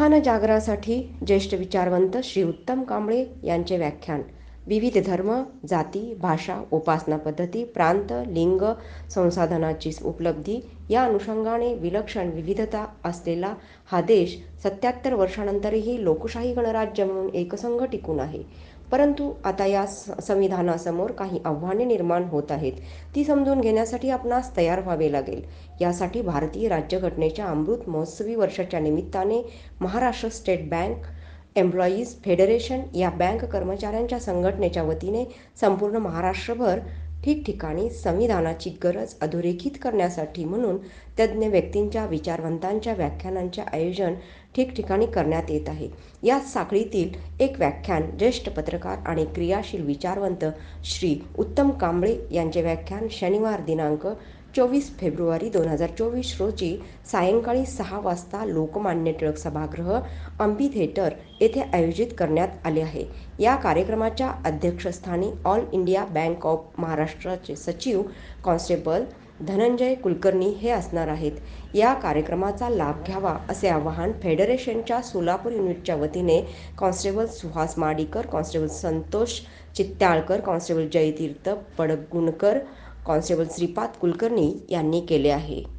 स्थानजागरासाठी ज्येष्ठ विचारवंत श्री उत्तम कांबळे यांचे व्याख्यान. विविध धर्म, जाती, भाषा, उपासना पद्धती, प्रांत, लिंग, संसाधनाची उपलब्धी या अनुषंगाने विलक्षण विविधता असलेला हा देश 77 वर्षांनंतरही लोकशाही गणराज्य म्हणून एकसंघ टिकून आहे. परंतु आता या संविधानासमोर काही आव्हाने निर्माण होत आहेत. ती समजून घेण्यासाठी आपणास तयार व्हावे लागेल. यासाठी भारतीय राज्यघटनेच्या अमृत महोत्सवी वर्षाच्या निमित्ताने Maharashtra state bank employees federation या बँक कर्मचाऱ्यांच्या संघटनेच्या वतीने संपूर्ण महाराष्ट्रभर ठिकठिकाणी संविधानाची गरज अधोरेखित करण्यासाठी म्हणून तज्ज्ञ व्यक्तींच्या विचारवंतांच्या व्याख्यानांचे आयोजन ठिकठिकाणी करण्यात येत आहे. या साखळीतील एक व्याख्यान ज्येष्ठ पत्रकार आणि क्रियाशील विचारवंत श्री उत्तम कांबळे यांचे व्याख्यान शनिवार दिनांक 24 फेब्रुवारी 2024 रोजी सायंकाळी 6 वाजता लोकमान्य टिळक सभागृह अम्फी थिएटर येथे आयोजित करण्यात आले आहे. या कार्यक्रमाच्या अध्यक्षस्थानी ऑल इंडिया बँक ऑफ महाराष्ट्राचे सचिव कॉन्स्टेबल धनंजय कुलकर्णी हे असणार आहेत. या कार्यक्रमाचा लाभ घ्यावा असे आवाहन फेडरेशनच्या सोलापूर युनिटच्या वतीने constable Suhas Madikar, constable Santosh Chittalkar, constable Jayatirth Padgunkar, constable Shripad Kulkarni यांनी केले आहे.